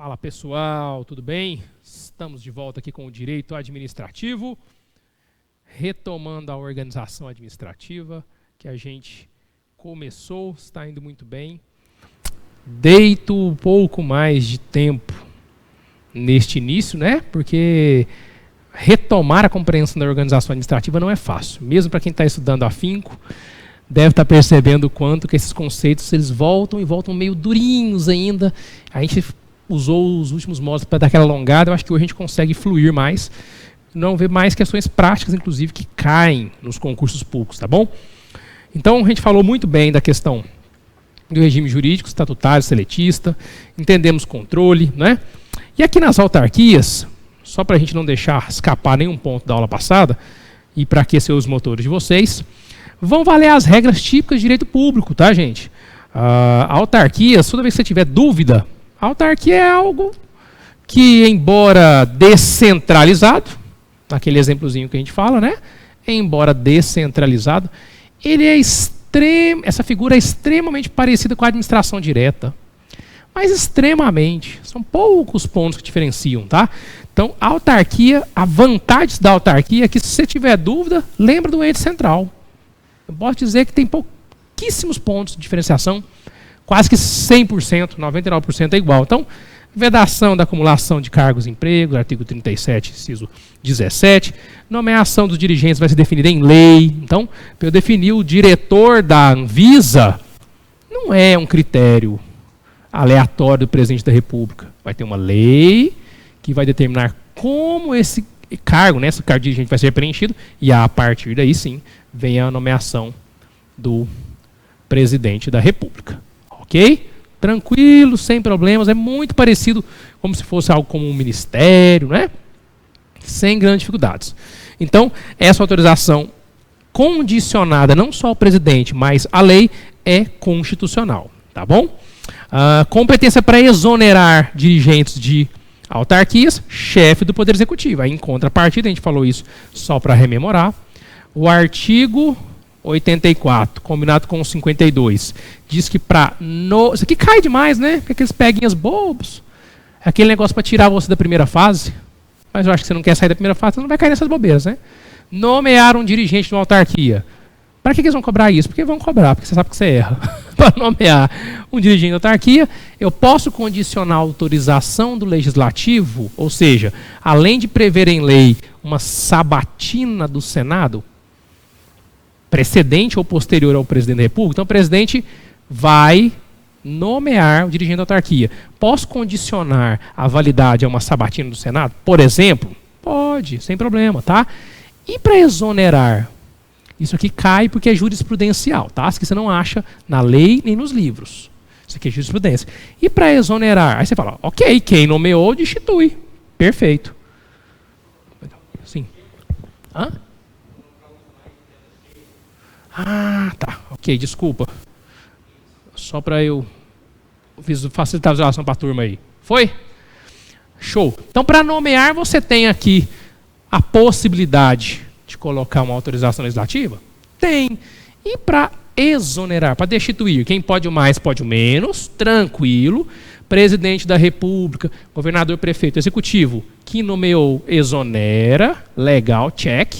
Fala pessoal, tudo bem? Estamos de volta aqui com o direito administrativo, retomando a organização administrativa que a gente começou, está indo muito bem. Deito um pouco mais de tempo neste início, né? Porque retomar a compreensão da organização administrativa não é fácil, mesmo para quem está estudando afinco. Deve estar percebendo o quanto que esses conceitos eles voltam e voltam meio durinhos ainda. A gente usou os últimos módulos para dar aquela alongada. Eu acho que hoje a gente consegue fluir mais, não ver mais questões práticas, inclusive, que caem nos concursos públicos, tá bom? Então, a gente falou muito bem da questão do regime jurídico, estatutário, seletista, entendemos controle, né? E aqui nas autarquias, só para a gente não deixar escapar nenhum ponto da aula passada, e para aquecer os motores de vocês, vão valer as regras típicas de direito público, tá, gente? Autarquias, toda vez que você tiver dúvida, a autarquia é algo que, embora descentralizado, naquele exemplozinho que a gente fala, né? Embora descentralizado, ele é essa figura é extremamente parecida com a administração direta. Mas extremamente. São poucos pontos que diferenciam, tá? Então, a autarquia, a vantagem da autarquia é que, se você tiver dúvida, lembra do ente central. Eu posso dizer que tem pouquíssimos pontos de diferenciação, quase que 100%, 99% é igual. Então, vedação da acumulação de cargos e empregos, artigo 37, inciso 17. Nomeação dos dirigentes vai ser definida em lei. Então, para eu definir o diretor da Anvisa, não é um critério aleatório do presidente da República. Vai ter uma lei que vai determinar como esse cargo, né, esse cargo de dirigente vai ser preenchido, e a partir daí sim, vem a nomeação do presidente da República. Ok? Tranquilo, sem problemas, é muito parecido como se fosse algo como um ministério, né? Sem grandes dificuldades. Então, essa autorização condicionada não só ao presidente, mas à lei, é constitucional, tá bom? Competência para exonerar dirigentes de autarquias, chefe do Poder Executivo. Aí, em contrapartida, a gente falou isso só para rememorar, o artigo 84, combinado com o 52, diz que para... Isso aqui cai demais, né? Porque aqueles peguinhas bobos. É aquele negócio para tirar você da primeira fase. Mas eu acho que você não quer sair da primeira fase, você não vai cair nessas bobeiras, né? Nomear um dirigente de uma autarquia. Para que eles vão cobrar isso? Porque vão cobrar, porque você sabe que você erra. Para nomear um dirigente de autarquia, eu posso condicionar a autorização do legislativo, ou seja, além de prever em lei uma sabatina do Senado, precedente ou posterior ao presidente da República, então o presidente vai nomear o dirigente da autarquia. Posso condicionar a validade a uma sabatina do Senado? Por exemplo? Pode, sem problema, tá? E para exonerar? Isso aqui cai porque é jurisprudencial, tá? Isso aqui você não acha na lei nem nos livros. Isso aqui é jurisprudência. E para exonerar? Aí você fala, ok, quem nomeou destitui. Perfeito. Sim. Hã? Tá. Ok, desculpa. Só para eu facilitar a visualização para a turma aí. Foi? Show. Então, para nomear, você tem aqui a possibilidade de colocar uma autorização legislativa? Tem. E para exonerar, para destituir, quem pode o mais, pode o menos, tranquilo. Presidente da República, governador, prefeito, executivo, que nomeou, exonera, legal, check.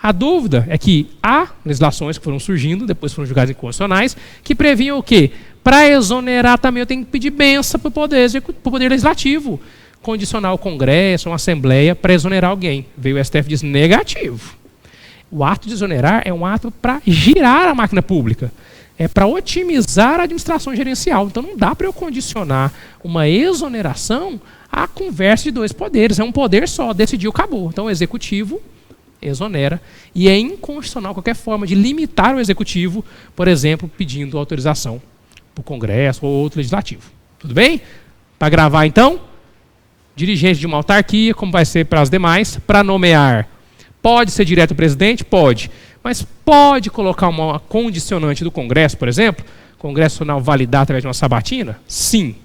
A dúvida é que há legislações que foram surgindo, depois foram julgadas inconstitucionais, que previam o quê? Para exonerar também eu tenho que pedir benção para o poder legislativo, condicionar o Congresso, uma Assembleia, para exonerar alguém. Veio o STF e disse negativo. O ato de exonerar é um ato para girar a máquina pública. É para otimizar a administração gerencial. Então não dá para eu condicionar uma exoneração à conversa de dois poderes. É um poder só, decidiu, acabou. Então o executivo exonera, e é inconstitucional qualquer forma de limitar o executivo, por exemplo, pedindo autorização para o Congresso ou outro legislativo. Tudo bem? Para gravar, então, dirigente de uma autarquia, como vai ser para as demais, para nomear, pode ser direto o presidente? Pode. Mas pode colocar uma condicionante do Congresso, por exemplo, Congresso Nacional validar através de uma sabatina? Sim.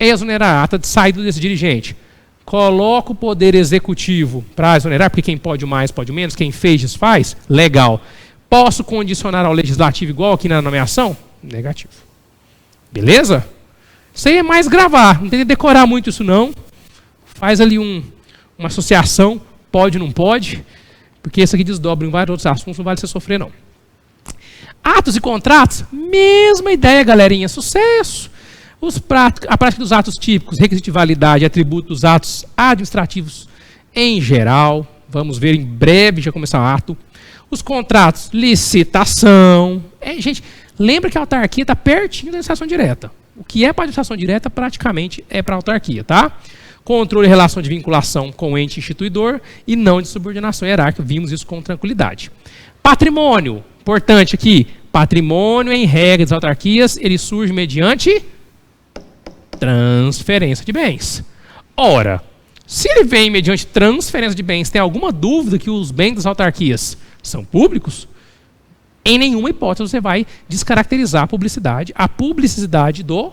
Exonerar a ata de saída desse dirigente. Coloca o poder executivo para exonerar, porque quem pode o mais, pode o menos, quem fez, desfaz? Legal. Posso condicionar ao legislativo igual aqui na nomeação? Negativo. Beleza? Isso aí é mais gravar, não tem que decorar muito isso não. Faz ali uma associação, pode ou não pode, porque isso aqui desdobra em vários outros assuntos, não vale você sofrer não. Atos e contratos, mesma ideia, galerinha, sucesso. A prática dos atos típicos, requisito de validade, atributo dos atos administrativos em geral. Vamos ver em breve, já começar o ato. Os contratos, licitação. Gente, lembra que a autarquia está pertinho da administração direta. O que é para a administração direta, praticamente é para a autarquia, tá? Controle e relação de vinculação com o ente instituidor e não de subordinação hierárquica. Vimos isso com tranquilidade. Patrimônio, importante aqui. Patrimônio, em regra das autarquias, ele surge mediante transferência de bens. Ora, se ele vem mediante transferência de bens, tem alguma dúvida que os bens das autarquias são públicos? Em nenhuma hipótese você vai descaracterizar a publicidade do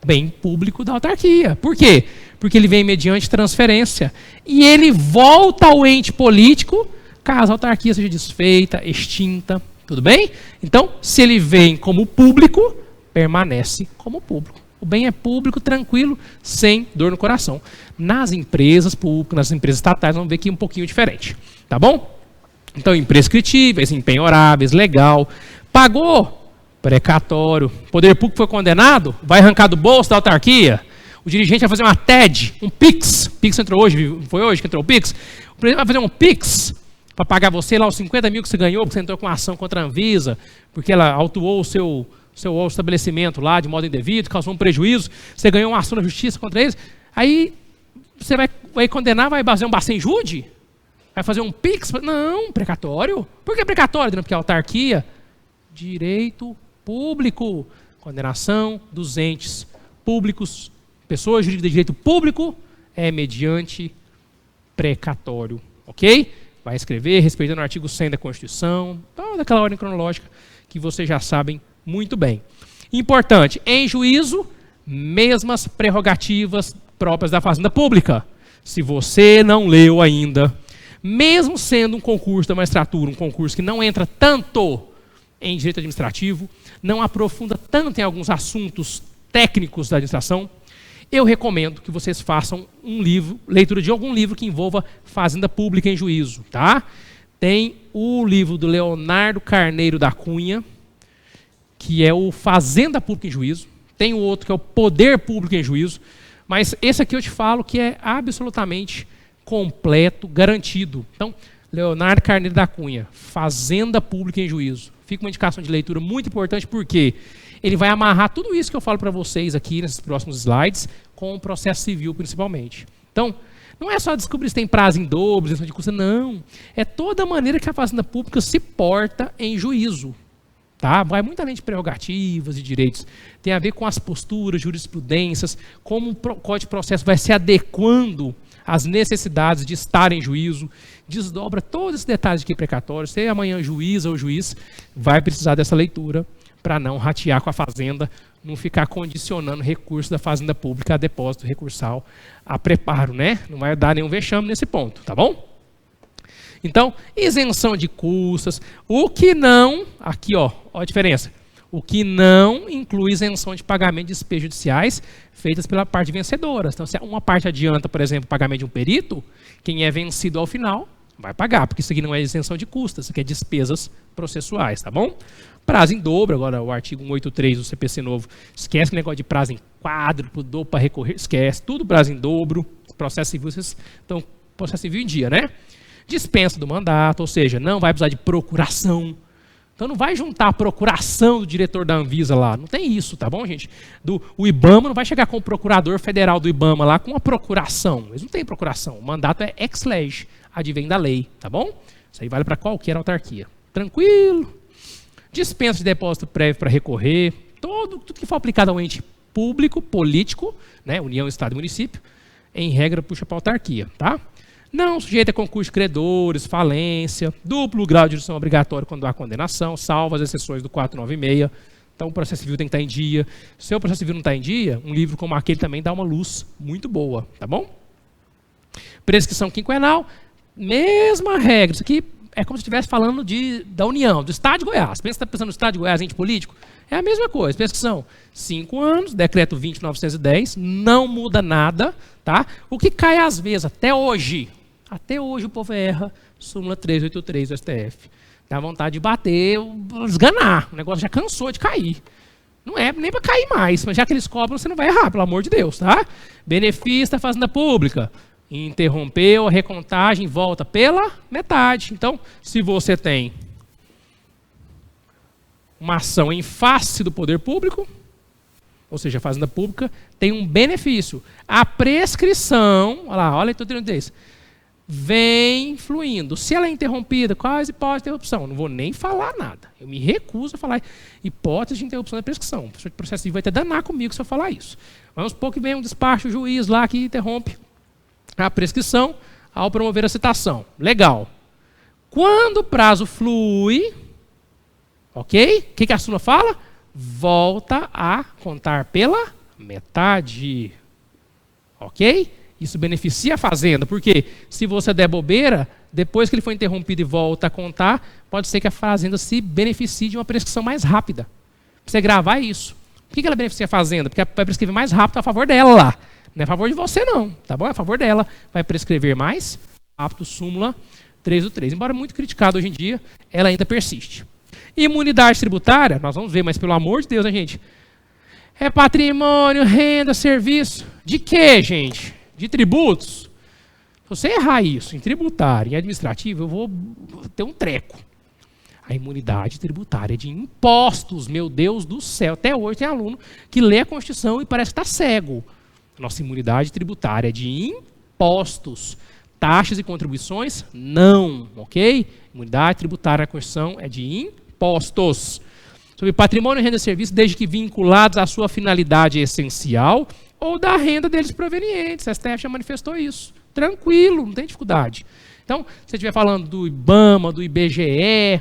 bem público da autarquia. Por quê? Porque ele vem mediante transferência e ele volta ao ente político caso a autarquia seja desfeita, extinta. Tudo bem? Então, se ele vem como público, permanece como público. O bem é público, tranquilo, sem dor no coração. Nas empresas públicas, nas empresas estatais, vamos ver aqui um pouquinho diferente. Tá bom? Então, imprescritíveis, impenhoráveis, legal. Pagou? Precatório. Poder público foi condenado? Vai arrancar do bolso da autarquia? O dirigente vai fazer uma TED, um PIX. PIX entrou hoje, foi hoje que entrou o PIX? O presidente vai fazer um PIX para pagar você lá os 50 mil que você ganhou, porque você entrou com uma ação contra a Anvisa, porque ela autuou o seu estabelecimento lá de modo indevido, causou um prejuízo, você ganhou uma ação na justiça contra eles, aí você vai condenar, vai fazer um bacen-jude? Vai fazer um PIX? Não, precatório. Por que precatório? Porque a autarquia, direito público, condenação dos entes públicos, pessoas jurídicas de direito público, é mediante precatório, ok? Vai escrever, respeitando o artigo 100 da Constituição, toda aquela ordem cronológica que vocês já sabem muito bem. Importante, em juízo, mesmas prerrogativas próprias da Fazenda Pública. Se você não leu ainda, mesmo sendo um concurso da magistratura, um concurso que não entra tanto em direito administrativo, não aprofunda tanto em alguns assuntos técnicos da administração, eu recomendo que vocês façam leitura de algum livro que envolva Fazenda Pública em juízo, tá? Tem o livro do Leonardo Carneiro da Cunha, que é o Fazenda Pública em Juízo. Tem o outro que é o Poder Público em Juízo. Mas esse aqui eu te falo que é absolutamente completo, garantido. Então, Leonardo Carneiro da Cunha, Fazenda Pública em Juízo. Fica uma indicação de leitura muito importante, porque ele vai amarrar tudo isso que eu falo para vocês aqui nesses próximos slides com o processo civil, principalmente. Então, não é só descobrir se tem prazo em dobro, isenção de custo, não. É toda a maneira que a Fazenda Pública se porta em juízo. Tá? Vai muito além de prerrogativas e direitos. Tem a ver com as posturas, jurisprudências, como o Código de Processo vai se adequando às necessidades de estar em juízo, desdobra todos esses detalhes aqui precatórios. Se amanhã juiz ou juiz vai precisar dessa leitura para não ratear com a Fazenda, não ficar condicionando recurso da Fazenda Pública a depósito recursal, a preparo, né? Não vai dar nenhum vexame nesse ponto, tá bom? Então, isenção de custas, o que não, aqui ó a diferença, o que não inclui isenção de pagamento de despesas judiciais feitas pela parte vencedora. Então, se uma parte adianta, por exemplo, o pagamento de um perito, quem é vencido ao final vai pagar, porque isso aqui não é isenção de custas, isso aqui é despesas processuais, tá bom? Prazo em dobro, agora o artigo 183 do CPC novo, esquece o negócio de prazo em quádruplo, dobro para recorrer, esquece, tudo prazo em dobro, processo civil, vocês estão processo civil em dia, né? Dispensa do mandato, ou seja, não vai precisar de procuração. Então não vai juntar a procuração do diretor da Anvisa lá, não tem isso, tá bom, gente? O IBAMA não vai chegar com o procurador federal do IBAMA lá com a procuração, eles não têm procuração, o mandato é ex lege, advém da lei, tá bom? Isso aí vale para qualquer autarquia. Tranquilo? Dispensa de depósito prévio para recorrer, tudo que for aplicado ao ente público, político, né, União, Estado e Município, em regra puxa para a autarquia, tá? Não sujeita a concurso de credores, falência, duplo grau de jurisdição obrigatório quando há condenação, salvo as exceções do 496. Então o processo civil tem que estar em dia. Se o seu processo civil não está em dia, um livro como aquele também dá uma luz muito boa, tá bom? Prescrição quinquenal, mesma regra. Isso aqui é como se estivesse falando da União, do Estado de Goiás. Pensa que está pensando no Estado de Goiás, ente político? É a mesma coisa. Pensa que são 5 anos, decreto 20.910, não muda nada, tá? O que cai às vezes, até hoje o povo erra, súmula 383 do STF. Dá vontade de bater, esganar. O negócio já cansou de cair. Não é nem para cair mais, mas já que eles cobram, você não vai errar, pelo amor de Deus, tá? Benefício da Fazenda Pública. Interrompeu a recontagem, volta pela metade. Então, se você tem uma ação em face do poder público, ou seja, a Fazenda Pública, tem um benefício. A prescrição, olha, estou dizendo isso, vem fluindo. Se ela é interrompida, quais hipóteses de interrupção? Não vou nem falar nada. Eu me recuso a falar hipótese de interrupção da prescrição. O professor de processo civil vai até danar comigo se eu falar isso. Vamos supor que vem um despacho, o juiz lá que interrompe a prescrição ao promover a citação. Legal. Quando o prazo flui, ok? O que a súmula fala? Volta a contar pela metade. Ok? Isso beneficia a fazenda, porque se você der bobeira, depois que ele foi interrompido e volta a contar, pode ser que a fazenda se beneficie de uma prescrição mais rápida. Pra você gravar isso. Por que ela beneficia a fazenda? Porque vai prescrever mais rápido a favor dela. Não é a favor de você, não. Tá bom? É a favor dela. Vai prescrever mais rápido, súmula 383. Embora muito criticado hoje em dia, ela ainda persiste. Imunidade tributária, nós vamos ver, mas pelo amor de Deus, né, gente? É patrimônio, renda, serviço. De quê, gente? De tributos. Se você errar isso em tributário e administrativo, eu vou ter um treco. A imunidade tributária é de impostos, meu Deus do céu. Até hoje tem aluno que lê a Constituição e parece que está cego. Nossa imunidade tributária é de impostos. Taxas e contribuições, não, ok? Imunidade tributária na Constituição é de impostos. Sobre patrimônio, renda e serviço, desde que vinculados à sua finalidade essencial ou da renda deles provenientes. A STF já manifestou isso. Tranquilo, não tem dificuldade. Então, se você estiver falando do IBAMA, do IBGE,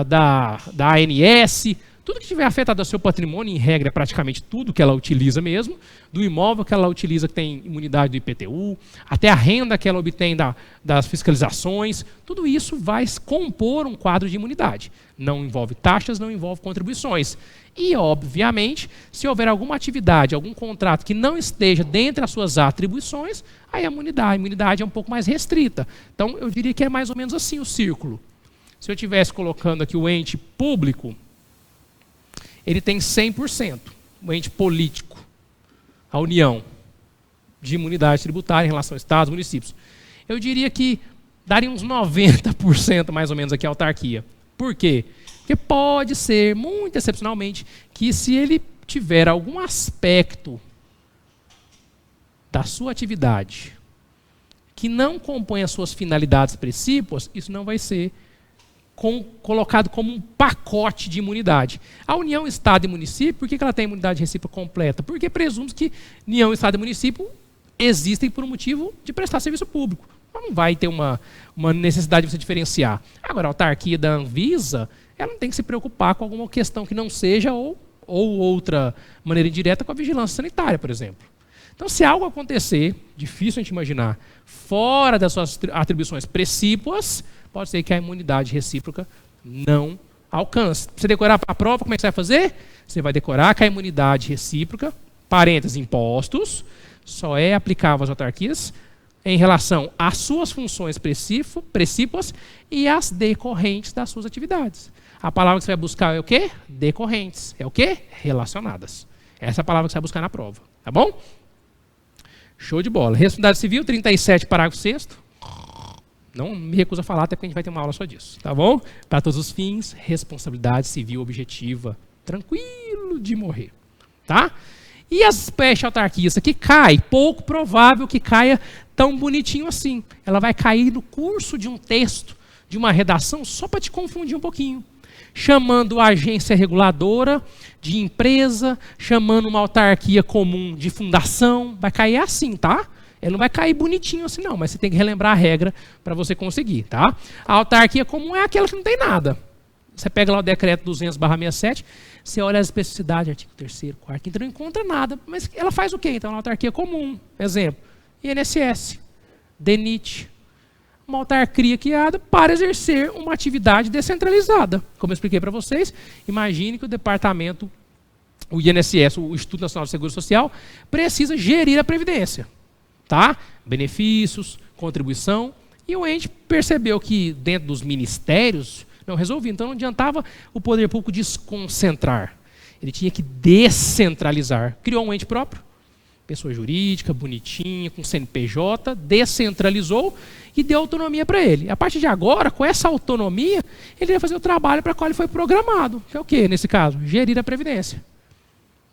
da ANS, tudo que tiver afetado ao seu patrimônio, em regra, é praticamente tudo que ela utiliza mesmo, do imóvel que ela utiliza que tem imunidade do IPTU, até a renda que ela obtém das fiscalizações, tudo isso vai compor um quadro de imunidade. Não envolve taxas, não envolve contribuições. E, obviamente, se houver alguma atividade, algum contrato que não esteja dentre as suas atribuições, aí a imunidade é um pouco mais restrita. Então, eu diria que é mais ou menos assim o círculo. Se eu estivesse colocando aqui o ente público, ele tem 100%, o ente político, a União, de imunidade tributária em relação a estados e municípios. Eu diria que daria uns 90% mais ou menos aqui a autarquia. Por quê? Porque pode ser, muito excepcionalmente, que se ele tiver algum aspecto da sua atividade que não compõe as suas finalidades precípuas, isso não vai ser colocado como um pacote de imunidade. A União, Estado e Município, por que ela tem imunidade recíproca completa? Porque presume que União, Estado e Município existem por um motivo de prestar serviço público. Não vai ter uma necessidade de você diferenciar. Agora, a autarquia da Anvisa, ela não tem que se preocupar com alguma questão que não seja ou outra maneira indireta com a vigilância sanitária, por exemplo. Então, se algo acontecer, difícil a gente imaginar, fora das suas atribuições precípuas, pode ser que a imunidade recíproca não alcance. Para você decorar a prova, como é que você vai fazer? Você vai decorar que a imunidade recíproca, parênteses, impostos, só é aplicável às autarquias em relação às suas funções precípuas e às decorrentes das suas atividades. A palavra que você vai buscar é o quê? Decorrentes. É o quê? Relacionadas. Essa é a palavra que você vai buscar na prova. Tá bom? Show de bola. Responsabilidade civil, 37, parágrafo 6º. Não me recuso a falar, até porque a gente vai ter uma aula só disso. Tá bom? Para todos os fins, responsabilidade civil objetiva. Tranquilo de morrer. Tá? E as special autarquias que cai, pouco provável que caia tão bonitinho assim. Ela vai cair no curso de um texto, de uma redação, só para te confundir um pouquinho. Chamando a agência reguladora de empresa, chamando uma autarquia comum de fundação. Vai cair assim, tá? Ele não vai cair bonitinho assim não, mas você tem que relembrar a regra para você conseguir, tá? A autarquia comum é aquela que não tem nada. Você pega lá o decreto 200/67, você olha as especificidades, artigo 3º, 4º, quinto, não encontra nada. Mas ela faz o quê? Então, a autarquia comum, exemplo, INSS, DENIT, uma autarquia criada para exercer uma atividade descentralizada. Como eu expliquei para vocês, imagine que o departamento, o INSS, o Instituto Nacional de Seguro Social, precisa gerir a Previdência. Tá? Benefícios, contribuição. E o ente percebeu que dentro dos ministérios não resolvia. Então não adiantava o poder público desconcentrar. Ele tinha que descentralizar. Criou um ente próprio, pessoa jurídica, bonitinha, com CNPJ, descentralizou e deu autonomia para ele. A partir de agora, com essa autonomia, ele vai fazer o trabalho para o qual ele foi programado. Que é o quê, nesse caso? Gerir a Previdência.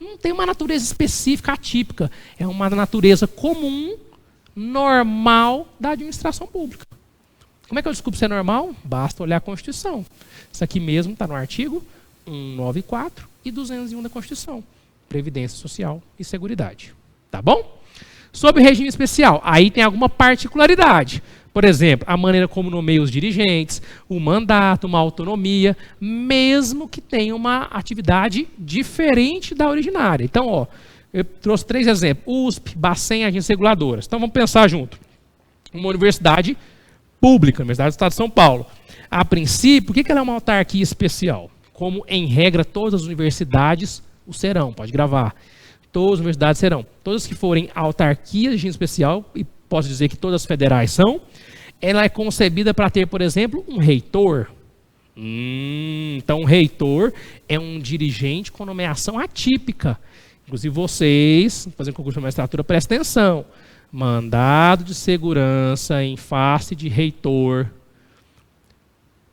Não tem uma natureza específica, atípica. É uma natureza comum, normal da administração pública. Como é que eu descubro se é normal? Basta olhar a Constituição. Isso aqui mesmo está no artigo 194 e 201 da Constituição. Previdência Social e Seguridade. Tá bom? Sobre regime especial, aí tem alguma particularidade. Por exemplo, a maneira como nomeia os dirigentes, o mandato, uma autonomia, mesmo que tenha uma atividade diferente da originária. Então, ó, eu trouxe 3 exemplos. USP, Bacen, agências reguladoras. Então, vamos pensar junto. Uma universidade pública, a Universidade do Estado de São Paulo. A princípio, por que ela é uma autarquia especial? Como, em regra, todas as universidades o serão. Pode gravar. Todas as universidades serão. Todas que forem autarquias de regime especial, e posso dizer que todas as federais são, ela é concebida para ter, por exemplo, um reitor. Então, um reitor é um dirigente com nomeação atípica. Inclusive, vocês, fazendo concurso de magistratura, prestem atenção. Mandado de segurança em face de reitor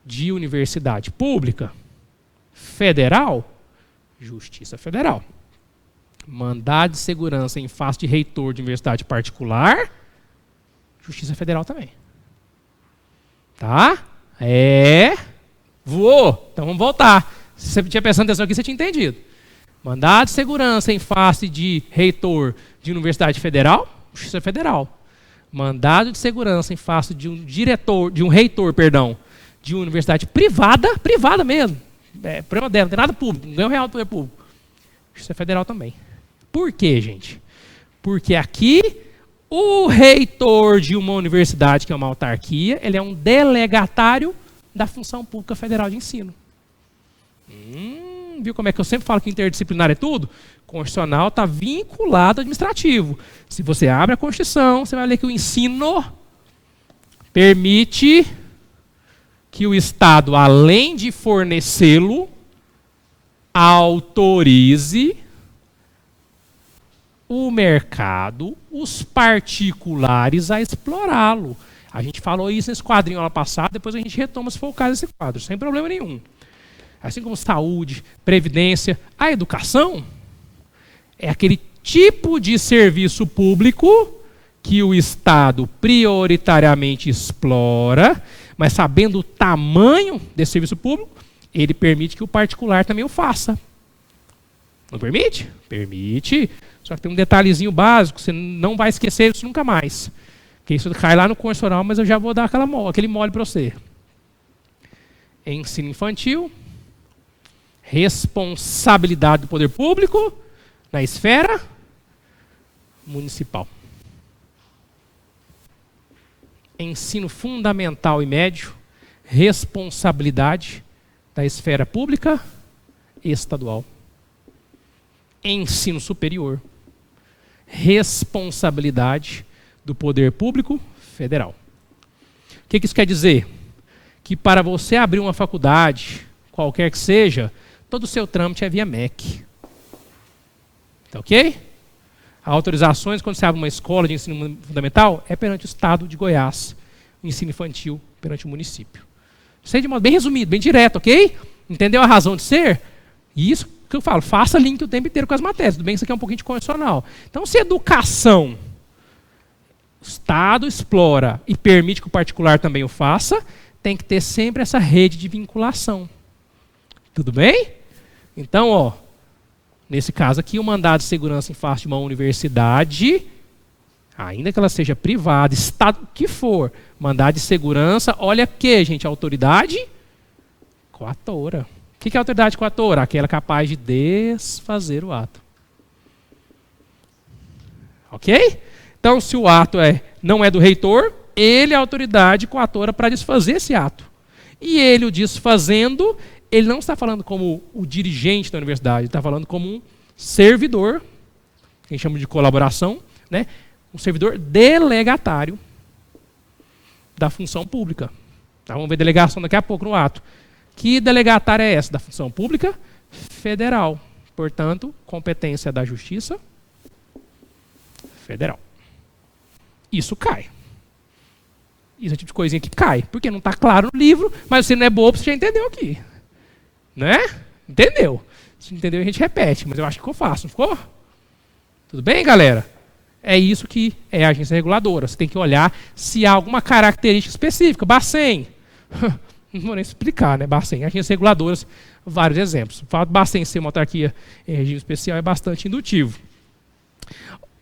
de universidade pública, federal, Justiça Federal. Mandado de segurança em face de reitor de universidade particular, Justiça Federal também. Tá? Voou. Então vamos voltar. Se você tinha prestado atenção aqui, você tinha entendido. Mandado de segurança em face de reitor de universidade federal, Justiça Federal. Mandado de segurança em face de um reitor, de uma universidade privada mesmo. Problema dela, não tem nada público, não ganha real do poder público. Justiça Federal também. Por quê, gente? Porque aqui o reitor de uma universidade, que é uma autarquia, ele é um delegatário da função pública federal de ensino. Viu como é que eu sempre falo que interdisciplinar é tudo? Constitucional está vinculado ao administrativo. Se você abre a Constituição, você vai ler que o ensino permite que o Estado, além de fornecê-lo, autorize o mercado, os particulares a explorá-lo. A gente falou isso nesse quadrinho lá passado, depois a gente retoma se for o caso desse quadro, sem problema nenhum. Assim como saúde, previdência, a educação é aquele tipo de serviço público que o Estado prioritariamente explora, mas sabendo o tamanho desse serviço público, ele permite que o particular também o faça. Não permite? Permite. Só que tem um detalhezinho básico, você não vai esquecer isso nunca mais. Porque isso cai lá no constitucional, mas eu já vou dar aquele mole para você. Ensino infantil, responsabilidade do poder público na esfera municipal. Ensino fundamental e médio, responsabilidade da esfera pública e estadual. Ensino superior, responsabilidade do poder público federal. O que isso quer dizer? Que para você abrir uma faculdade, qualquer que seja, todo o seu trâmite é via MEC. Tá ok? Autorizações, quando você abre uma escola de ensino fundamental, é perante o Estado de Goiás. O ensino infantil perante o município. Isso aí de modo bem resumido, bem direto, ok? Entendeu a razão de ser? E isso que eu falo, faça link o tempo inteiro com as matérias. Tudo bem que isso aqui é um pouquinho de condicional. Então, se educação, o Estado explora e permite que o particular também o faça, tem que ter sempre essa rede de vinculação. Tudo bem? Então, ó, nesse caso aqui, o mandado de segurança em face de uma universidade, ainda que ela seja privada, Estado que for, mandado de segurança, olha que, gente, autoridade coatora. O que é a autoridade coatora? Aquela capaz de desfazer o ato. Ok? Então, se o ato não é do reitor, ele é a autoridade coatora para desfazer esse ato. E ele, o desfazendo, ele não está falando como o dirigente da universidade, ele está falando como um servidor, que a gente chama de colaboração, né? Um servidor delegatário da função pública. Tá, vamos ver delegação daqui a pouco no ato. Que delegatária é essa? Da função pública federal. Portanto, competência da Justiça Federal. Isso cai. Isso é o tipo de coisinha que cai. Porque não está claro no livro, mas você não é bobo, você já entendeu aqui. Né? Entendeu? Se não entendeu, a gente repete. Mas eu acho que ficou fácil, não ficou? Tudo bem, galera? É isso que é a agência reguladora. Você tem que olhar se há alguma característica específica. Bacen. Não vou nem explicar, né? Bacen. Agências reguladoras, vários exemplos. O fato de Bacen ser uma autarquia em regime especial é bastante indutivo.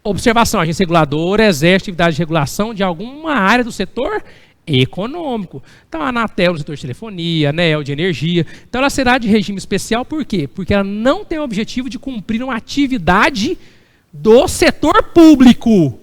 Observação. A agência reguladora exerce atividade de regulação de alguma área do setor econômico. Então, a Anatel no setor de telefonia, a ANEEL de energia. Então, ela será de regime especial por quê? Porque ela não tem o objetivo de cumprir uma atividade do setor público.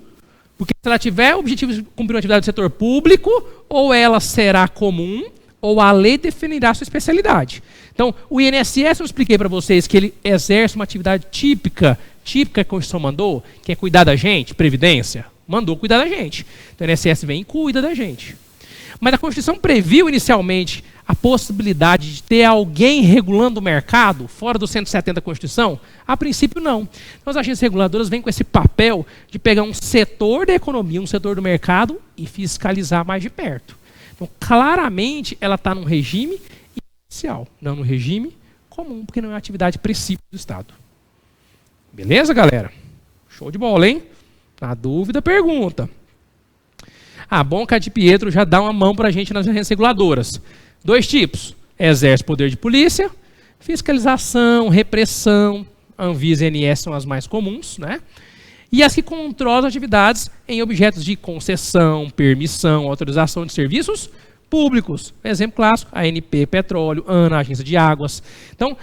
Porque se ela tiver o objetivo de cumprir uma atividade do setor público, ou ela será comum, ou a lei definirá sua especialidade. Então, o INSS, eu expliquei para vocês que ele exerce uma atividade típica que a Constituição mandou, que é cuidar da gente, previdência, mandou cuidar da gente. Então, o INSS vem e cuida da gente. Mas a Constituição previu inicialmente a possibilidade de ter alguém regulando o mercado, fora do 170 da Constituição? A princípio, não. Então, as agências reguladoras vêm com esse papel de pegar um setor da economia, um setor do mercado e fiscalizar mais de perto. Então, claramente, ela está num regime especial, não no regime comum, porque não é uma atividade princípio do Estado. Beleza, galera? Show de bola, hein? Na dúvida, pergunta. Ah, bom que a de Pietro já dá uma mão para a gente nas agências reguladoras. 2 tipos. Exerce poder de polícia, fiscalização, repressão, Anvisa e ANS são as mais comuns, né? E as que controlam atividades em objetos de concessão, permissão, autorização de serviços públicos. Exemplo clássico, a ANP Petróleo, ANA, Agência de Águas. Então,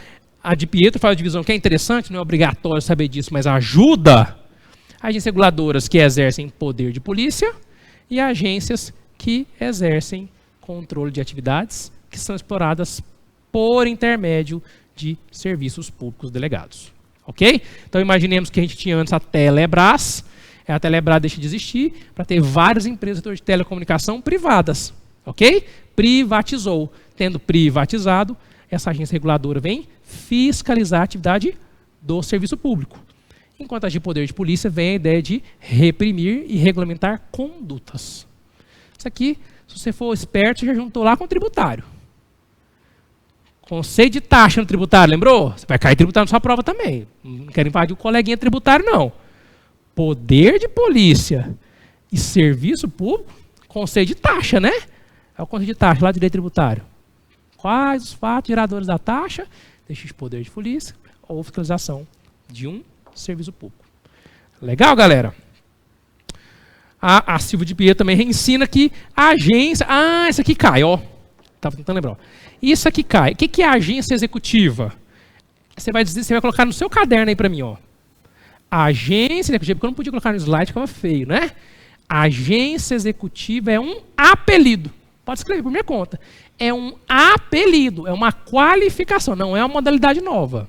a de Pietro faz a divisão que é interessante, não é obrigatório saber disso, mas ajuda. Agências reguladoras que exercem poder de polícia e agências que exercem controle de atividades que são exploradas por intermédio de serviços públicos delegados. Ok? Então, imaginemos que a gente tinha antes a Telebrás. A Telebrás deixa de existir para ter várias empresas de telecomunicação privadas. Ok? Privatizou. Tendo privatizado, essa agência reguladora vem fiscalizar a atividade do serviço público. Enquanto a de poder de polícia vem a ideia de reprimir e regulamentar condutas. Isso aqui, se você for esperto, já juntou lá com o tributário. Conceito de taxa no tributário, lembrou? Você vai cair tributário na sua prova também. Não quero invadir o coleguinha tributário, não. Poder de polícia e serviço público, conceito de taxa, né? É o conceito de taxa lá do direito tributário. Quais os fatos geradores da taxa? Deixa de poder de polícia ou fiscalização de um serviço público. Legal, galera? A Silvia de Pietro também ensina que a agência... Ah, isso aqui cai, ó. Estava tentando lembrar. Ó. Isso aqui cai. O que é a agência executiva? Você vai colocar no seu caderno aí para mim, ó. A agência executiva, porque eu não podia colocar no slide, ficava feio, né? A agência executiva é um apelido. Pode escrever por minha conta. É um apelido, é uma qualificação, não é uma modalidade nova.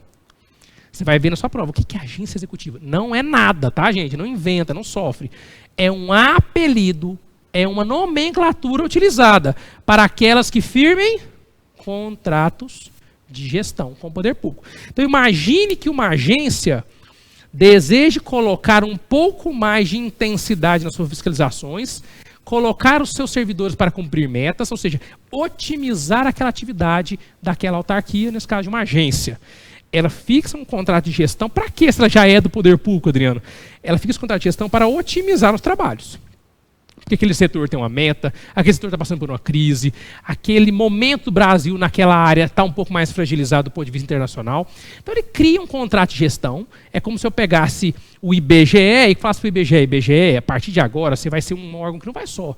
Você vai ver na sua prova. O que é agência executiva? Não é nada, tá, gente? Não inventa, não sofre. É um apelido, é uma nomenclatura utilizada para aquelas que firmem contratos de gestão com o poder público. Então, imagine que uma agência deseje colocar um pouco mais de intensidade nas suas fiscalizações, colocar os seus servidores para cumprir metas, ou seja, otimizar aquela atividade daquela autarquia, nesse caso de uma agência. Ela fixa um contrato de gestão, para quê se ela já é do poder público, Adriano? Ela fixa um contrato de gestão para otimizar os trabalhos. Porque aquele setor tem uma meta, aquele setor está passando por uma crise, aquele momento do Brasil naquela área está um pouco mais fragilizado do ponto de vista internacional. Então ele cria um contrato de gestão, é como se eu pegasse o IBGE e falasse para o IBGE, a partir de agora você vai ser um órgão que não vai só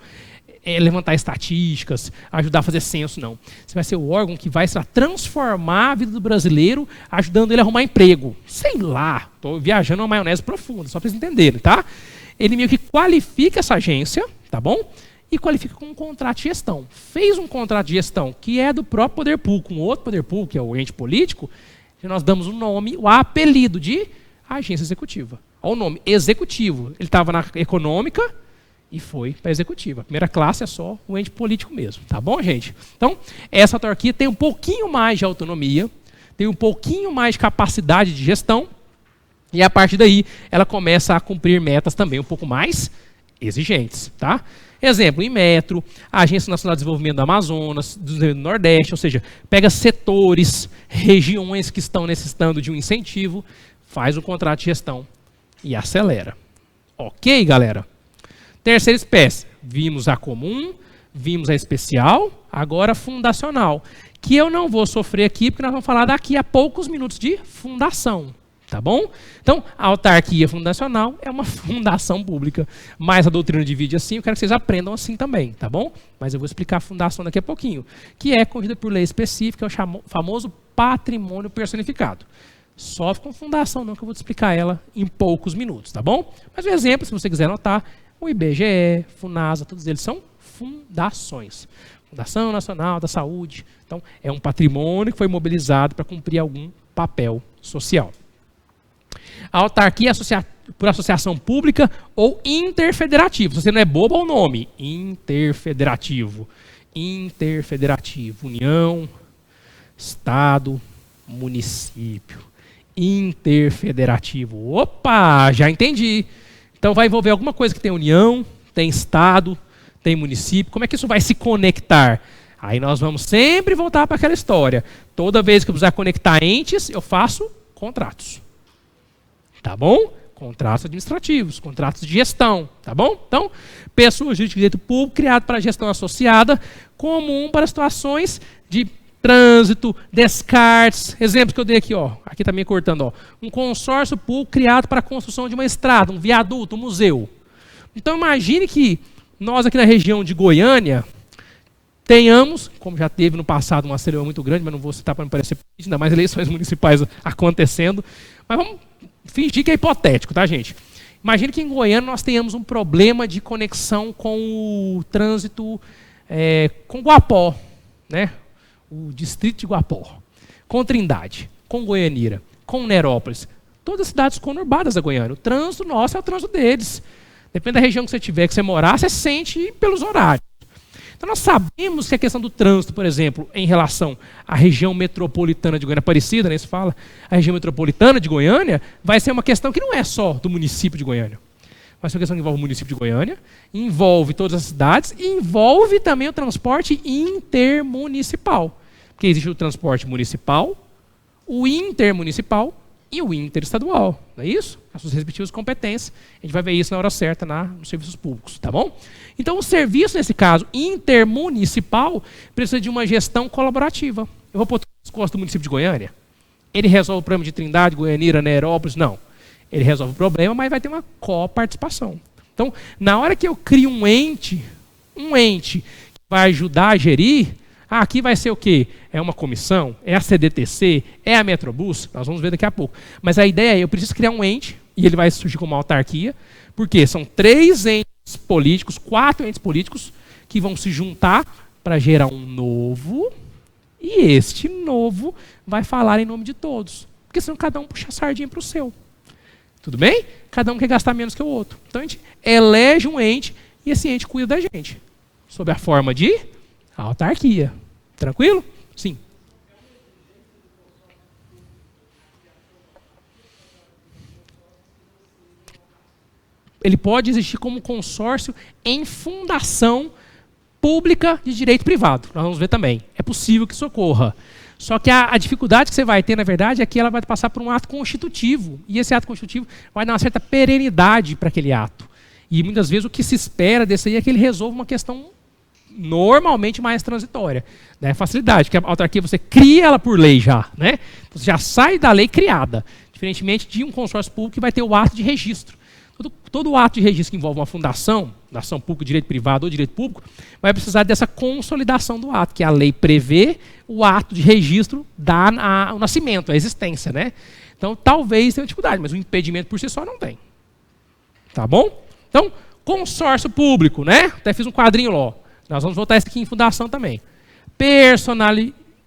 levantar estatísticas, ajudar a fazer censo, não. Você vai ser o órgão que vai transformar a vida do brasileiro, ajudando ele a arrumar emprego. Sei lá, estou viajando uma maionese profunda, só para vocês entenderem, tá? Ele meio que qualifica essa agência, tá bom? e qualifica com um contrato de gestão. Fez um contrato de gestão que é do próprio poder público, com outro poder público, que é o ente político, e nós damos o nome, o apelido de agência executiva. Olha o nome, executivo. Ele estava na econômica e foi para a executiva. A primeira classe é só o ente político mesmo. Tá bom, gente? Então, essa autarquia tem um pouquinho mais de autonomia, tem um pouquinho mais de capacidade de gestão, e a partir daí ela começa a cumprir metas também um pouco mais exigentes. Tá? Exemplo, Inmetro, a Agência Nacional de Desenvolvimento do Amazonas, do Nordeste, ou seja, pega setores, regiões que estão necessitando de um incentivo, faz um contrato de gestão e acelera. Ok, galera? Terceira espécie, vimos a comum, vimos a especial, agora a fundacional, que eu não vou sofrer aqui, porque nós vamos falar daqui a poucos minutos de fundação. Tá bom? Então, a autarquia fundacional é uma fundação pública, mas a doutrina divide assim, eu quero que vocês aprendam assim também, tá bom? Mas eu vou explicar a fundação daqui a pouquinho, que é corrigida por lei específica, é o famoso patrimônio personificado. Sofre com fundação não, que eu vou te explicar ela em poucos minutos, tá bom? Mas o exemplo, se você quiser anotar, o IBGE, FUNASA, todos eles são fundações. Fundação Nacional da Saúde. Então, é um patrimônio que foi mobilizado para cumprir algum papel social. A autarquia é por associação pública ou interfederativo. Se você não é bobo, é o nome. Interfederativo. Interfederativo. União, Estado, município. Interfederativo. Opa, já entendi. Então vai envolver alguma coisa que tem união, tem estado, tem município. Como é que isso vai se conectar? Aí nós vamos sempre voltar para aquela história. Toda vez que eu precisar conectar entes, eu faço contratos. Tá bom? Contratos administrativos, contratos de gestão. Tá bom? Então, pessoa jurídica de direito público criado para gestão associada, comum para situações de trânsito, descartes. Exemplos que eu dei aqui, ó. Aqui está me cortando, ó. Um consórcio público criado para a construção de uma estrada, um viaduto, um museu. Então imagine que nós aqui na região de Goiânia tenhamos, como já teve no passado uma celeuma muito grande, mas não vou citar para não parecer ainda mais eleições municipais acontecendo, mas vamos fingir que é hipotético, tá, gente? Imagine que em Goiânia nós tenhamos um problema de conexão com o trânsito, com Guapó, né? O distrito de Guapó, com Trindade, com Goianira, com Nerópolis, todas as cidades conurbadas da Goiânia. O trânsito nosso é o trânsito deles. Depende da região que você tiver, que você morar, você sente pelos horários. Então nós sabemos que a questão do trânsito, por exemplo, em relação à região metropolitana de Goiânia, Aparecida, né, se fala, a região metropolitana de Goiânia, vai ser uma questão que não é só do município de Goiânia. Vai ser uma questão que envolve o município de Goiânia, envolve todas as cidades e envolve também o transporte intermunicipal. Porque existe o transporte municipal, o intermunicipal e o interestadual. Não é isso? As suas respectivas competências. A gente vai ver isso na hora certa nos serviços públicos, tá bom? Então, o serviço, nesse caso, intermunicipal, precisa de uma gestão colaborativa. Eu vou pôr as costas do município de Goiânia? Ele resolve o problema de Trindade, Goianira, Nerópolis? Não. Ele resolve o problema, mas vai ter uma coparticipação. Então, na hora que eu crio um ente que vai ajudar a gerir, aqui vai ser o quê? É uma comissão? É a CDTC? É a Metrobus? Nós vamos ver daqui a pouco. Mas a ideia é, eu preciso criar um ente, e ele vai surgir como uma autarquia, porque são 3 entes políticos, 4 entes políticos, que vão se juntar para gerar um novo, e este novo vai falar em nome de todos. Porque senão cada um puxa a sardinha para o seu. Tudo bem? Cada um quer gastar menos que o outro. Então a gente elege um ente, e esse ente cuida da gente. Sob a forma de autarquia. Tranquilo? Sim. Ele pode existir como consórcio em fundação pública de direito privado. Nós vamos ver também. É possível que isso ocorra. Só que a dificuldade que você vai ter, na verdade, é que ela vai passar por um ato constitutivo. E esse ato constitutivo vai dar uma certa perenidade para aquele ato. E muitas vezes o que se espera desse aí é que ele resolva uma questão normalmente mais transitória. Né? Facilidade, porque a autarquia você cria ela por lei já. Né? Você já sai da lei criada. Diferentemente de um consórcio público que vai ter o ato de registro. Todo ato de registro que envolve uma fundação pública, direito privado ou direito público, vai precisar dessa consolidação do ato, que a lei prevê, o ato de registro dá o nascimento, a existência. Né? Então, talvez tenha dificuldade, mas o impedimento por si só não tem. Tá bom? Então, Consórcio público, né? Até fiz um quadrinho lá. Nós vamos voltar isso aqui em fundação também.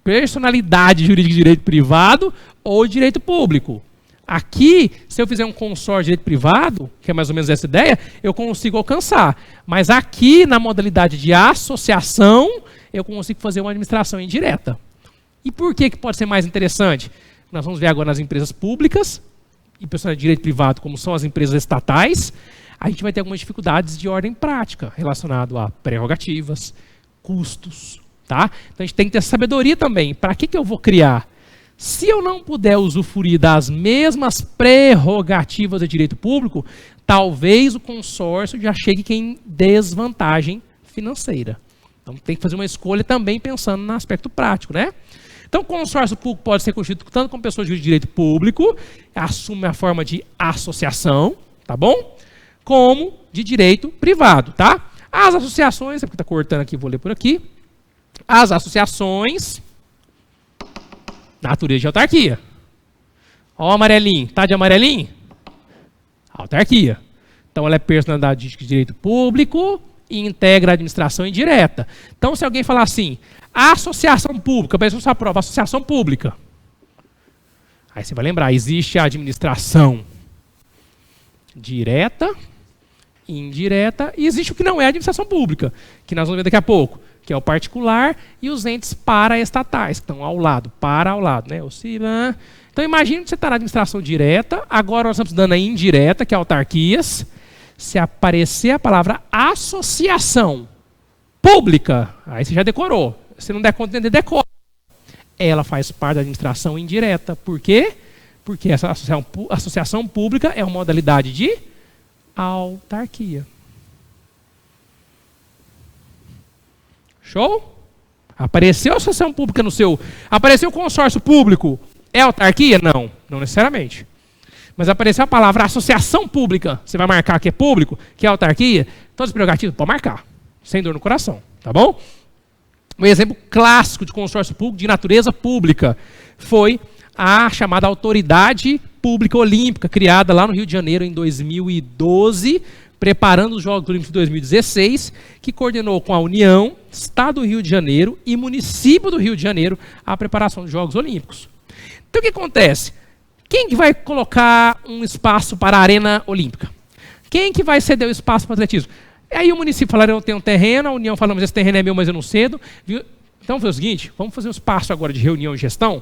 Personalidade jurídica de direito privado ou direito público. Aqui, se eu fizer um consórcio de direito privado, que é mais ou menos essa ideia, eu consigo alcançar. Mas aqui, na modalidade de associação, eu consigo fazer uma administração indireta. E por que pode ser mais interessante? Nós vamos ver agora nas empresas públicas e personalidade de direito privado, como são as empresas estatais, a gente vai ter algumas dificuldades de ordem prática relacionado a prerrogativas, custos, tá? Então a gente tem que ter sabedoria também. Para que eu vou criar? Se eu não puder usufruir das mesmas prerrogativas de direito público, talvez o consórcio já chegue em desvantagem financeira. Então tem que fazer uma escolha também pensando no aspecto prático, né? Então o consórcio público pode ser constituído tanto como pessoa de direito público, assume a forma de associação, tá bom? Como de direito privado, tá? As associações, é porque está cortando aqui, vou ler por aqui. As associações, natureza de autarquia. Ó o amarelinho, tá de amarelinho? Autarquia. Então ela é personalidade de direito público e integra a administração indireta. Então se alguém falar assim, associação pública, para isso sua prova, associação pública. Aí você vai lembrar, existe a administração direta, indireta, e existe o que não é a administração pública, que nós vamos ver daqui a pouco, que é o particular e os entes paraestatais, que estão ao lado, né? Então imagine que você está na administração direta, agora nós estamos dando a indireta, que é autarquias. Se aparecer a palavra associação pública, aí você já decorou. Se não der conta de entender, decora. Ela faz parte da administração indireta. Por quê? Porque essa associação pública é uma modalidade de autarquia. Show? Apareceu a associação pública no seu... Apareceu o consórcio público. É autarquia? Não, não necessariamente. Mas apareceu a palavra associação pública. Você vai marcar que é público, que é autarquia. Todas as prerrogativas, pode marcar. Sem dor no coração. Tá bom? Um exemplo clássico de consórcio público de natureza pública foi a chamada Autoridade Pública Olímpica, criada lá no Rio de Janeiro em 2012, preparando os Jogos Olímpicos de 2016, que coordenou com a União, Estado do Rio de Janeiro e Município do Rio de Janeiro a preparação dos Jogos Olímpicos. Então o que acontece? Quem que vai colocar um espaço para a Arena Olímpica? Quem que vai ceder o espaço para o atletismo? Aí o município falaram, eu tenho um terreno, a União falou, mas esse terreno é meu, mas eu não cedo. Então foi o seguinte, vamos fazer um espaço agora de reunião e gestão.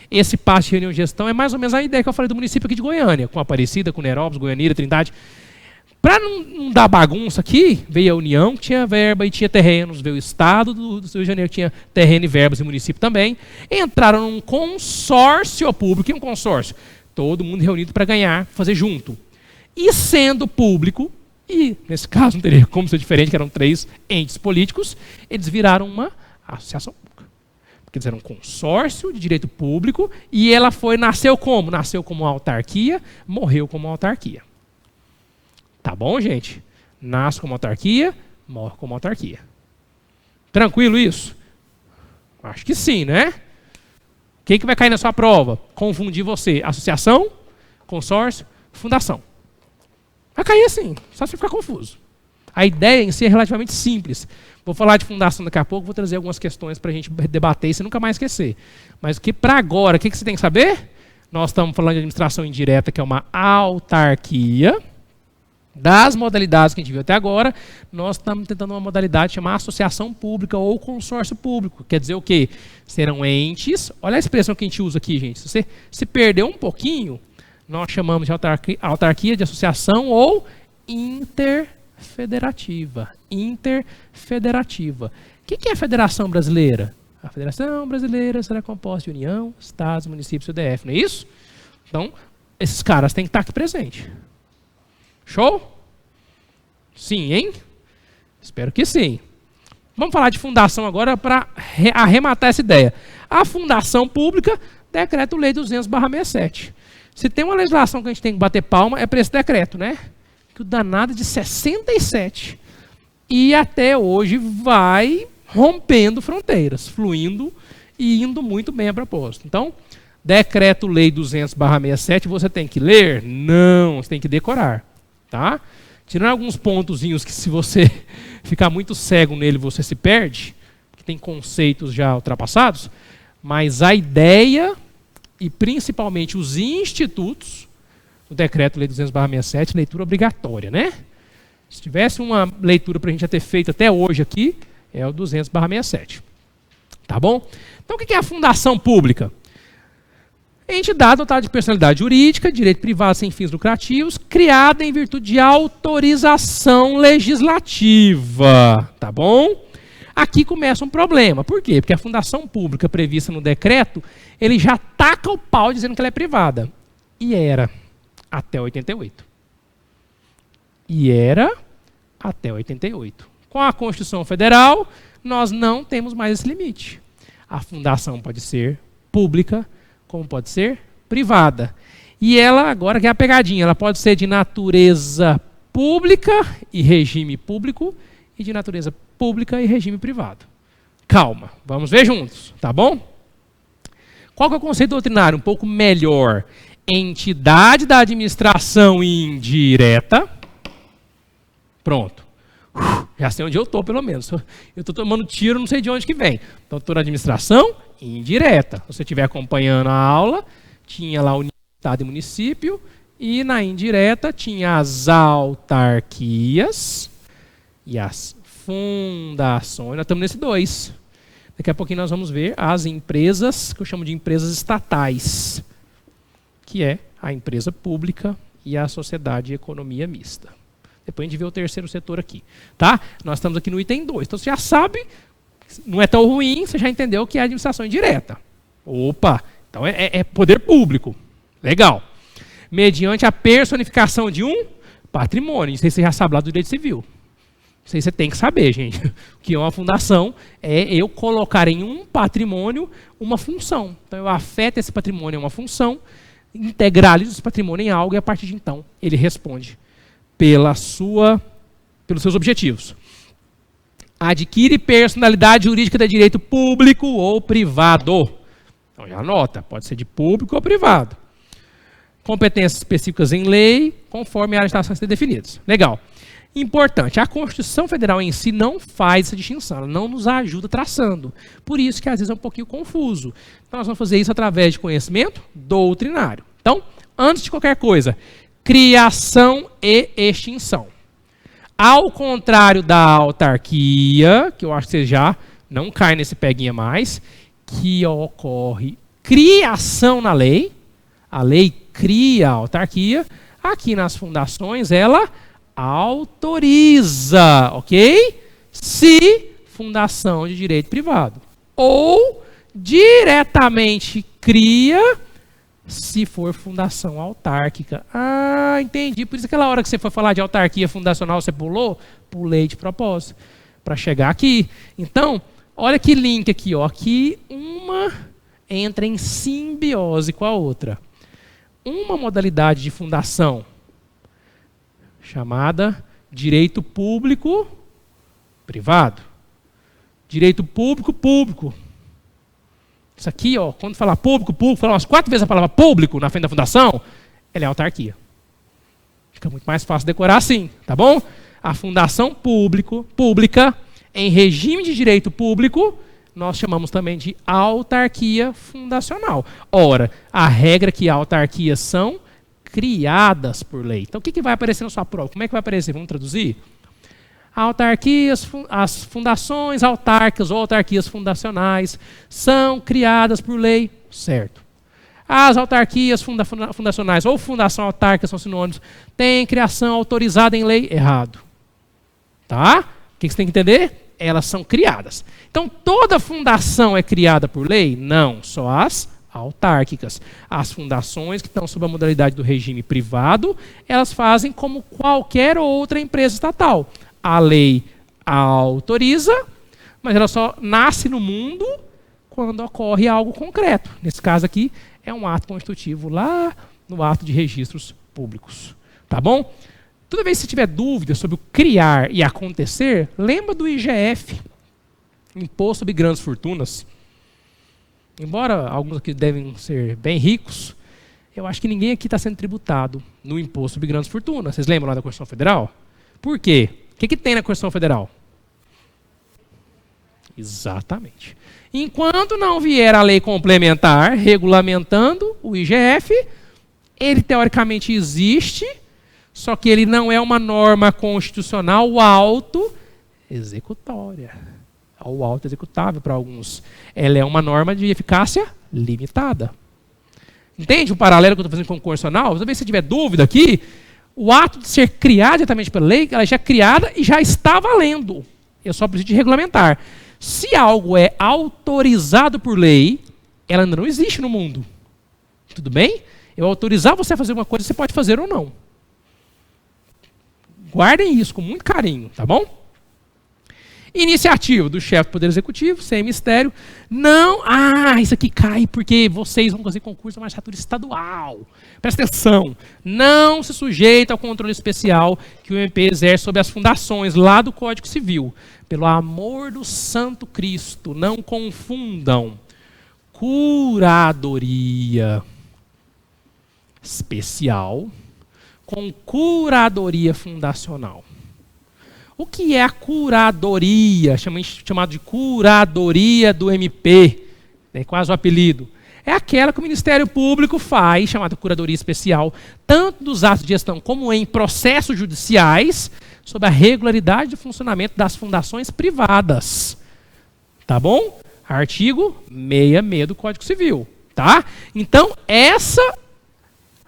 Esse espaço de reunião e gestão é mais ou menos a ideia que eu falei do município aqui de Goiânia, com Aparecida, com Nerópolis, Goianira, Trindade. Para não dar bagunça aqui, veio a União, que tinha verba e tinha terrenos, veio o Estado do Rio de Janeiro, que tinha terreno e verbas, e o município também. Entraram num consórcio público. E um consórcio? Todo mundo reunido para ganhar, fazer junto. E sendo público, e nesse caso não teria como ser diferente, que eram 3 entes políticos, eles viraram uma associação pública. Porque eles eram um consórcio de direito público e ela nasceu como? Nasceu como autarquia, morreu como autarquia. Tá bom, gente? Nasce como autarquia, morre como autarquia. Tranquilo isso? Acho que sim, né? O que vai cair na sua prova? Confundir você. Associação, consórcio, fundação. Vai cair assim, só você ficar confuso. A ideia em si é relativamente simples. Vou falar de fundação daqui a pouco, vou trazer algumas questões para a gente debater e você nunca mais esquecer. Mas para agora, o que você tem que saber? Nós estamos falando de administração indireta, que é uma autarquia. Das modalidades que a gente viu até agora, nós estamos tentando uma modalidade chamada associação pública ou consórcio público. Quer dizer o quê? Serão entes... Olha a expressão que a gente usa aqui, gente. Se você se perdeu um pouquinho, nós chamamos de autarquia de associação ou interfederativa. Interfederativa. O que é a Federação Brasileira? A Federação Brasileira será composta de União, Estados, Municípios e UDF, não é isso? Então, esses caras têm que estar aqui presentes. Show? Sim, hein? Espero que sim. Vamos falar de fundação agora para arrematar essa ideia. A fundação pública, Decreto-Lei 200/67. Se tem uma legislação que a gente tem que bater palma, é para esse decreto, né? Que o danado é de 67. E até hoje vai rompendo fronteiras, fluindo e indo muito bem a propósito. Então, Decreto-Lei 200/67, você tem que ler? Não, você tem que decorar. Tá? tirando alguns pontozinhos que se você ficar muito cego nele, você se perde, que tem conceitos já ultrapassados, mas a ideia e principalmente os institutos, o Decreto-Lei 200/67, leitura obrigatória, né? Se tivesse uma leitura para a gente já ter feito até hoje aqui, é o 200/67. Tá bom? Então o que é a fundação pública? Entidade dotada de personalidade jurídica, direito privado sem fins lucrativos, criada em virtude de autorização legislativa. Tá bom? Aqui começa um problema. Por quê? Porque a fundação pública prevista no decreto, ele já taca o pau dizendo que ela é privada. E era até 88. E era até 88. Com a Constituição Federal, nós não temos mais esse limite. A fundação pode ser pública, como pode ser privada. E ela, agora que é a pegadinha, ela pode ser de natureza pública e regime público e de natureza pública e regime privado. Calma, vamos ver juntos, tá bom? Qual que é o conceito doutrinário? Um pouco melhor. Entidade da administração indireta. Pronto. Já sei onde eu estou, pelo menos. Eu estou tomando tiro, não sei de onde que vem. Então, estou na administração indireta. Se você estiver acompanhando a aula, tinha lá o Estado e município, e na indireta tinha as autarquias e as fundações. Nós estamos nesse 2. Daqui a pouquinho nós vamos ver as empresas, que eu chamo de empresas estatais, que é a empresa pública e a sociedade de economia mista. Depois a gente vê o terceiro setor aqui. Tá? Nós estamos aqui no item 2. Então você já sabe, não é tão ruim, você já entendeu que é a administração indireta. Opa! Então é poder público. Legal. Mediante a personificação de um patrimônio. Isso aí você já sabe lá do direito civil. Isso aí você tem que saber, gente. O que é uma fundação é eu colocar em um patrimônio uma função. Então eu afeto esse patrimônio em uma função, integralizo esse patrimônio em algo e a partir de então ele responde pelos seus objetivos. Adquire personalidade jurídica de direito público ou privado. Então já anota, pode ser de público ou privado. Competências específicas em lei, conforme as legislações definidas. Legal. Importante, a Constituição Federal em si não faz essa distinção, ela não nos ajuda traçando. Por isso que às vezes é um pouquinho confuso. Então nós vamos fazer isso através de conhecimento doutrinário. Então, antes de qualquer coisa, criação e extinção. Ao contrário da autarquia, que eu acho que você já não cai nesse peguinha mais, que ocorre criação na lei, a lei cria a autarquia, aqui nas fundações ela autoriza, ok? Se fundação de direito privado. Ou diretamente cria se for fundação autárquica. Ah, entendi. Por isso aquela hora que você foi falar de autarquia fundacional, você pulou? Pulei de propósito, para chegar aqui. Então, olha que link aqui, ó. Aqui uma entra em simbiose com a outra. Uma modalidade de fundação chamada direito público privado. Direito público público. Isso aqui, ó, quando falar público, público, falar umas 4 vezes a palavra público na frente da fundação, ela é autarquia. Fica muito mais fácil decorar assim, tá bom? A fundação pública, em regime de direito público, nós chamamos também de autarquia fundacional. Ora, a regra é que autarquias são criadas por lei. Então, o que vai aparecer na sua prova? Como é que vai aparecer? Vamos traduzir? Autarquias, as fundações autárquicas ou autarquias fundacionais são criadas por lei, certo. As autarquias fundacionais ou fundação autárquica são sinônimos, têm criação autorizada em lei, errado. Tá? O que você tem que entender? Elas são criadas. Então, toda fundação é criada por lei? Não, só as autárquicas. As fundações que estão sob a modalidade do regime privado, elas fazem como qualquer outra empresa estatal. A lei a autoriza, mas ela só nasce no mundo quando ocorre algo concreto. Nesse caso aqui, é um ato constitutivo lá no ato de registros públicos. Tá bom? Toda vez que você tiver dúvida sobre o criar e acontecer, lembra do IGF, Imposto sobre Grandes Fortunas. Embora alguns aqui devem ser bem ricos, eu acho que ninguém aqui está sendo tributado no Imposto sobre Grandes Fortunas. Vocês lembram lá da Constituição Federal? Por quê? O que tem na Constituição Federal? Exatamente. Enquanto não vier a lei complementar regulamentando o IGF, ele teoricamente existe, só que ele não é uma norma constitucional auto-executória. Ou auto-executável para alguns. Ela é uma norma de eficácia limitada. Entende o paralelo que eu estou fazendo com o constitucional? Talvez se tiver dúvida aqui, o ato de ser criado diretamente pela lei, ela já é criada e já está valendo. Eu só preciso de regulamentar. Se algo é autorizado por lei, ela ainda não existe no mundo. Tudo bem? Eu autorizar você a fazer uma coisa, você pode fazer ou não. Guardem isso com muito carinho, tá bom? Iniciativa do chefe do Poder Executivo, sem mistério. Não, isso aqui cai porque vocês vão fazer concurso da magistratura estadual. Presta atenção. Não se sujeita ao controle especial que o MP exerce sobre as fundações lá do Código Civil. Pelo amor do Santo Cristo, não confundam curadoria especial com curadoria fundacional. O que é a curadoria, chamado de curadoria do MP, é quase o apelido? É aquela que o Ministério Público faz, chamada curadoria especial, tanto dos atos de gestão como em processos judiciais, sobre a regularidade do funcionamento das fundações privadas. Tá bom? Artigo 66 do Código Civil. Tá? Então,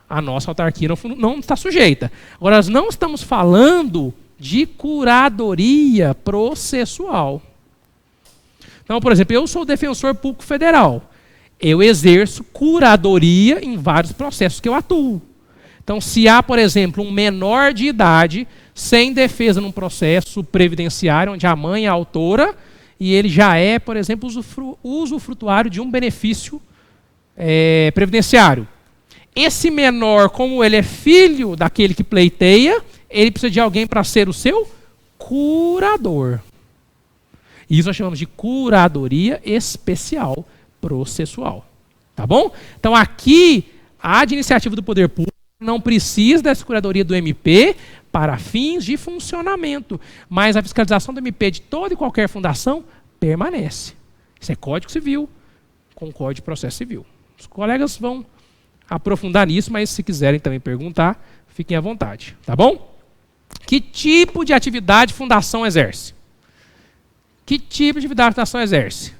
a nossa autarquia não está sujeita. Agora, nós não estamos falando de curadoria processual. Então, por exemplo, eu sou defensor público federal. Eu exerço curadoria em vários processos que eu atuo. Então, se há, por exemplo, um menor de idade sem defesa num processo previdenciário, onde a mãe é a autora, e ele já é, por exemplo, usufrutuário de um benefício previdenciário. Esse menor, como ele é filho daquele que pleiteia, ele precisa de alguém para ser o seu curador. Isso nós chamamos de curadoria especial processual. Tá bom? Então aqui, a de iniciativa do poder público não precisa dessa curadoria do MP para fins de funcionamento. Mas a fiscalização do MP de toda e qualquer fundação permanece. Isso é Código Civil com Código de Processo Civil. Os colegas vão aprofundar nisso, mas se quiserem também perguntar, fiquem à vontade. Tá bom? Que tipo de atividade fundação exerce? Que tipo de atividade fundação exerce?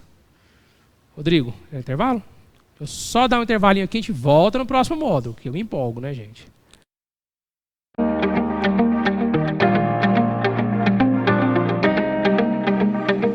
Rodrigo, é intervalo? Eu só dar um intervalinho aqui, a gente volta no próximo módulo, que eu me empolgo, né, gente?